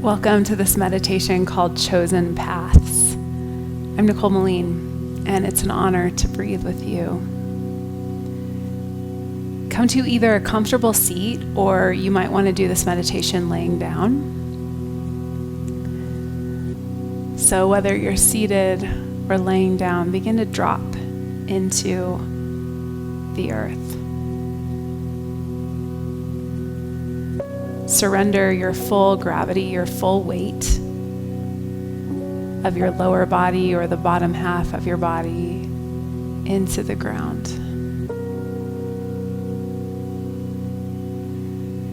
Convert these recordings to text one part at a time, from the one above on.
Welcome to this meditation called Chosen Paths. I'm Nicole Meline, and it's an honor to breathe with you. Come to either a comfortable seat, or you might want to do this meditation laying down. So whether you're seated or laying down, begin to drop into the earth. Surrender your full gravity, your full weight of your lower body or the bottom half of your body into the ground.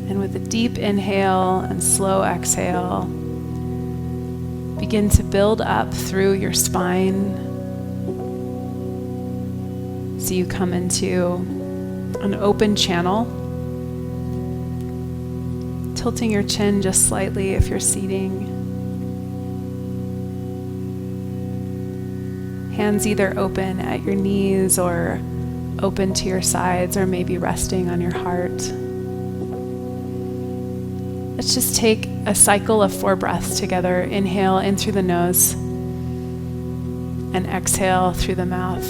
And with a deep inhale and slow exhale, begin to build up through your spine so you come into an open channel. Tilting your chin just slightly if you're seating. Hands either open at your knees or open to your sides, or maybe resting on your heart. Let's just take a cycle of 4 breaths together. Inhale in through the nose and exhale through the mouth.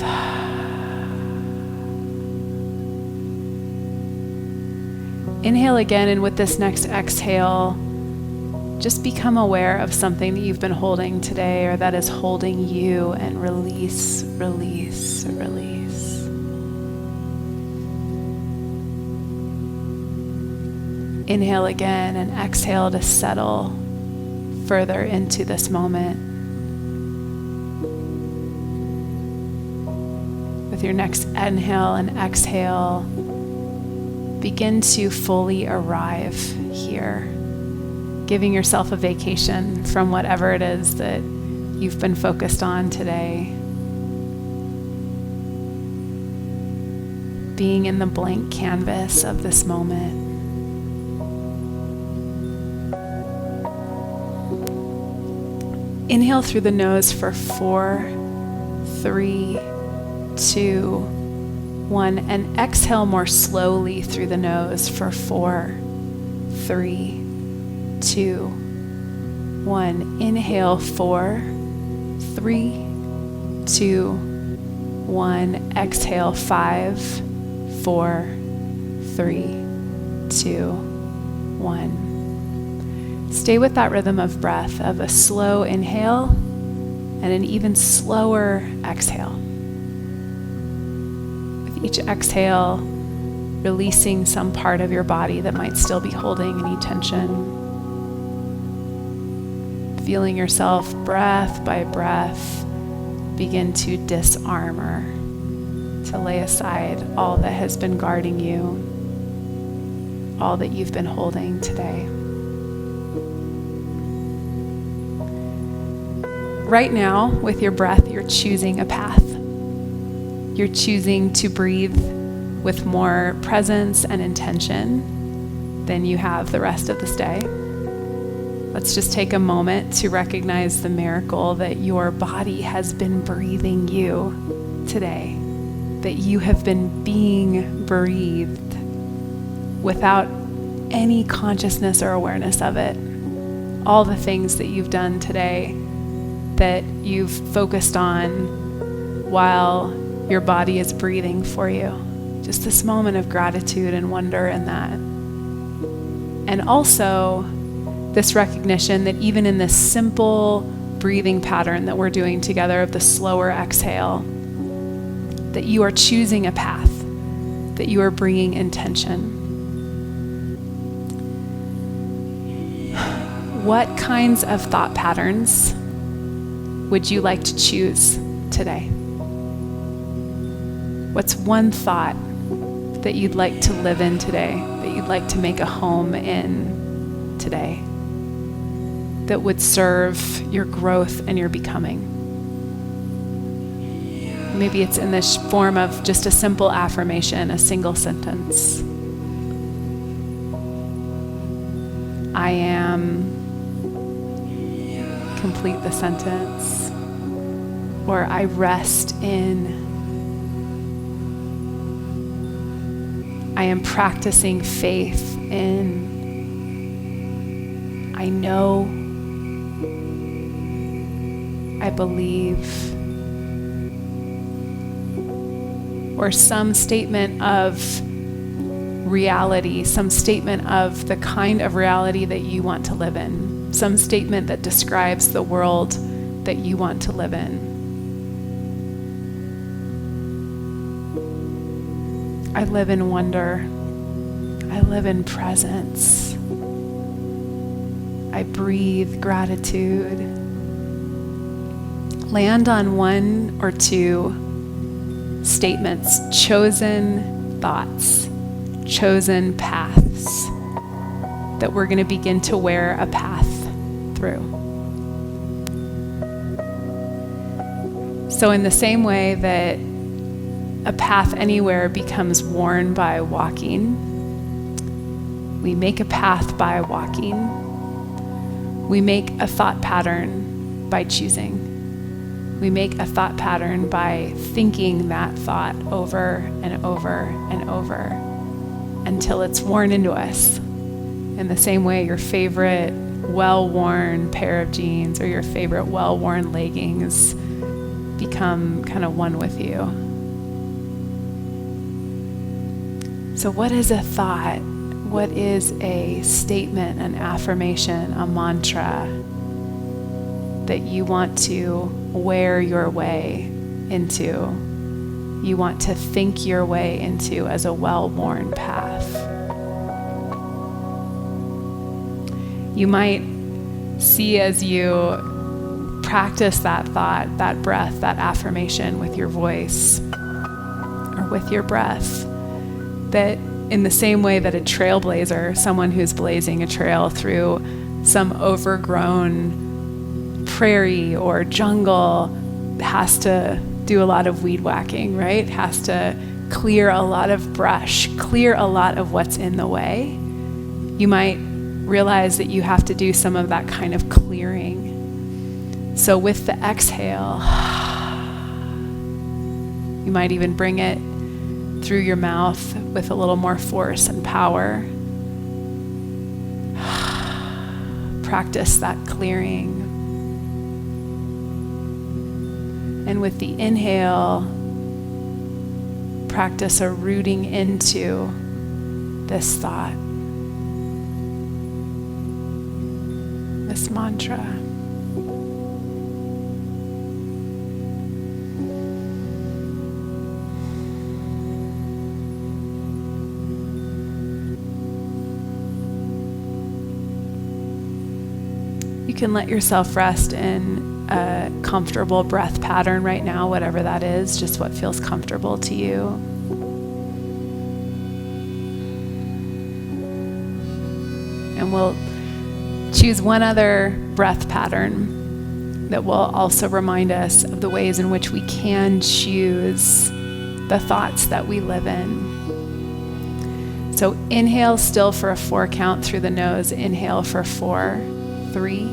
Inhale again, and with this next exhale, just become aware of something that you've been holding today or that is holding you, and release, release, release. Inhale again and exhale to settle further into this moment. With your next inhale and exhale, begin to fully arrive here, giving yourself a vacation from whatever it is that you've been focused on today. Being in the blank canvas of this moment. Inhale through the nose for 4, 3, 2, 1, and exhale more slowly through the nose for 4, 3, 2, 1. Inhale 4, 3, 2, 1. Exhale 5, 4, 3, 2, 1. Stay with that rhythm of breath of a slow inhale and an even slower exhale. Each exhale, releasing some part of your body that might still be holding any tension. Feeling yourself, breath by breath, begin to disarm or to lay aside all that has been guarding you, all that you've been holding today. Right now, with your breath, you're choosing a path. You're choosing to breathe with more presence and intention than you have the rest of this day. Let's just take a moment to recognize the miracle that your body has been breathing you today, that you have been being breathed without any consciousness or awareness of it. All the things that you've done today that you've focused on while your body is breathing for you. Just this moment of gratitude and wonder in that. And also this recognition that even in this simple breathing pattern that we're doing together of the slower exhale, that you are choosing a path, that you are bringing intention. What kinds of thought patterns would you like to choose today? What's one thought that you'd like to live in today, that you'd like to make a home in today, that would serve your growth and your becoming? Maybe it's in this form of just a simple affirmation, a single sentence. I am, complete the sentence. Or I rest in. I am practicing faith in. I know I believe, or some statement of reality, some statement of the kind of reality that you want to live in, some statement that describes the world that you want to live in. I live in wonder. I live in presence. I breathe gratitude. Land on one or two statements, chosen thoughts, chosen paths that we're going to begin to wear a path through. So in the same way that a path anywhere becomes worn by walking, we make a path by walking. We make a thought pattern by choosing. We make a thought pattern by thinking that thought over and over and over until it's worn into us. In the same way, your favorite well-worn pair of jeans or your favorite well-worn leggings become kind of one with you. So what is a thought? What is a statement, an affirmation, a mantra that you want to wear your way into? You want to think your way into as a well-worn path. You might see as you practice that thought, that breath, that affirmation with your voice or with your breath, that in the same way that a trailblazer, someone who's blazing a trail through some overgrown prairie or jungle, has to do a lot of weed whacking, right? Has to clear a lot of brush, clear a lot of what's in the way. You might realize that you have to do some of that kind of clearing. So with the exhale, you might even bring it through your mouth with a little more force and power. Practice that clearing. And with the inhale, practice a rooting into this thought, this mantra. You can let yourself rest in a comfortable breath pattern right now, whatever that is, just what feels comfortable to you. And we'll choose one other breath pattern that will also remind us of the ways in which we can choose the thoughts that we live in. So inhale still for a 4 count through the nose. Inhale for 4, 3,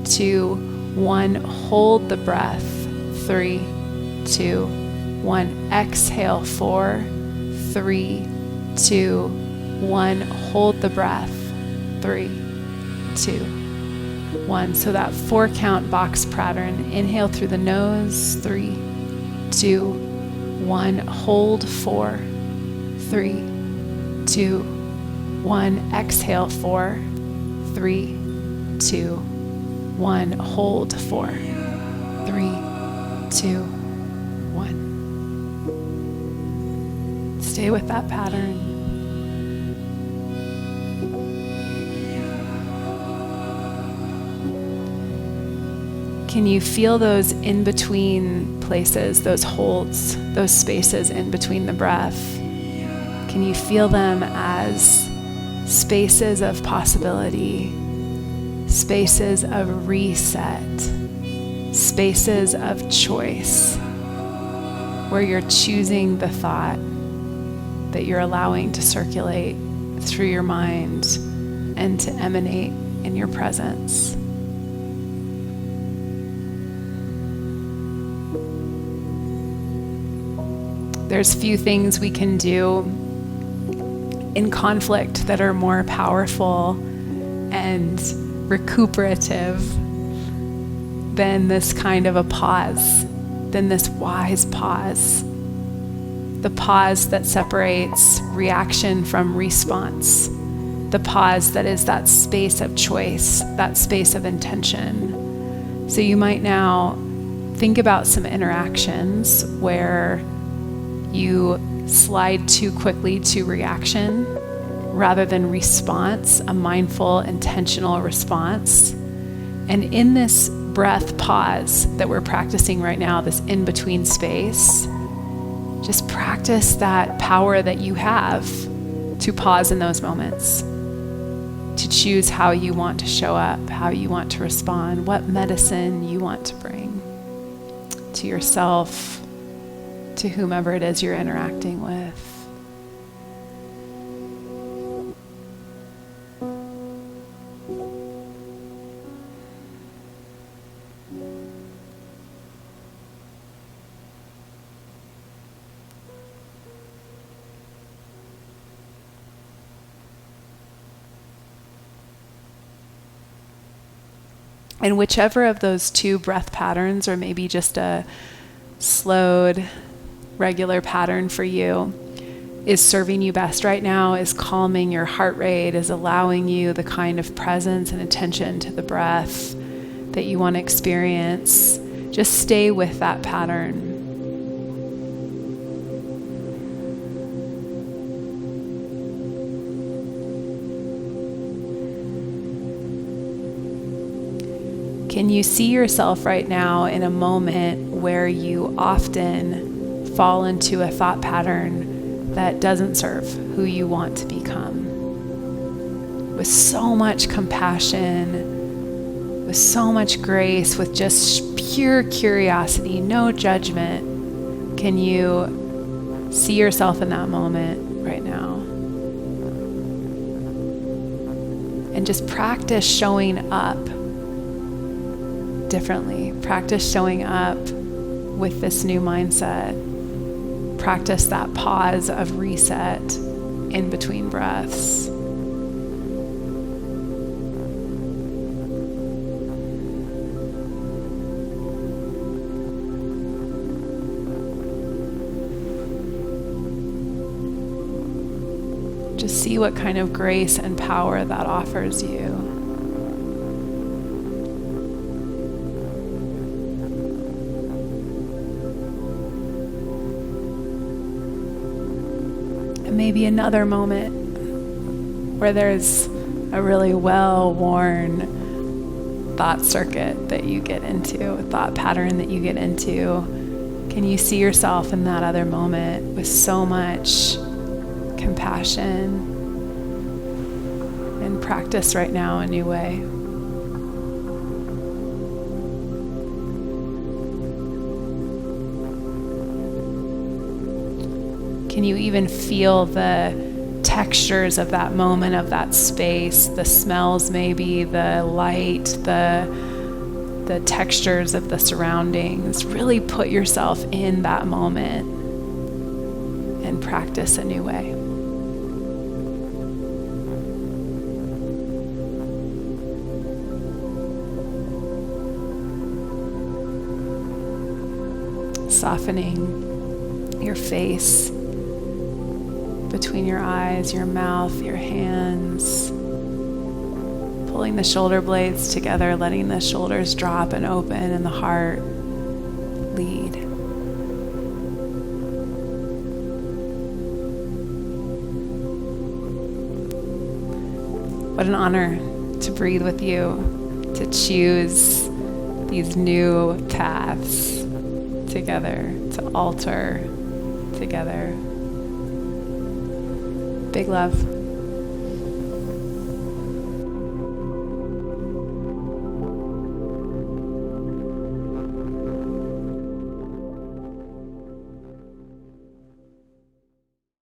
2, 1. Hold the breath. 3, 2, 1. Exhale. 4, 3, 2, 1. Hold the breath. 3, 2, 1. So that 4 count box pattern. Inhale through the nose. 3, 2, 1. Hold. 4, 3, 2, 1. Exhale. 4, 3, 2, 1. Hold. 4, 3, 2, 1. Stay with that pattern. Can you feel those in-between places, those holds, those spaces in between the breath? Can you feel them as spaces of possibility, spaces of reset, spaces of choice, where you're choosing the thought that you're allowing to circulate through your mind and to emanate in your presence? There's few things we can do in conflict that are more powerful and recuperative than this kind of a pause, than this wise pause. The pause that separates reaction from response. The pause that is that space of choice, that space of intention. So you might now think about some interactions where you slide too quickly to reaction rather than response, a mindful, intentional response. And in this breath pause that we're practicing right now, this in-between space, just practice that power that you have to pause in those moments, to choose how you want to show up, how you want to respond, what medicine you want to bring to yourself, to whomever it is you're interacting with. And whichever of those two breath patterns, or maybe just a slowed, regular pattern for you, is serving you best right now, is calming your heart rate, is allowing you the kind of presence and attention to the breath that you want to experience, just stay with that pattern. Can you see yourself right now in a moment where you often fall into a thought pattern that doesn't serve who you want to become? With so much compassion, with so much grace, with just pure curiosity, no judgment, can you see yourself in that moment right now? And just practice showing up differently. Practice showing up with this new mindset. Practice that pause of reset in between breaths. Just see what kind of grace and power that offers you. Maybe another moment where there's a really well-worn thought circuit that you get into, a thought pattern that you get into. Can you see yourself in that other moment with so much compassion and practice right now a new way? Can you even feel the textures of that moment, of that space, the smells maybe, the light, the textures of the surroundings? Really put yourself in that moment and practice a new way. Softening your face, between your eyes, your mouth, your hands. Pulling the shoulder blades together, letting the shoulders drop and open and the heart lead. What an honor to breathe with you, to choose these new paths together, to alter together. Big love.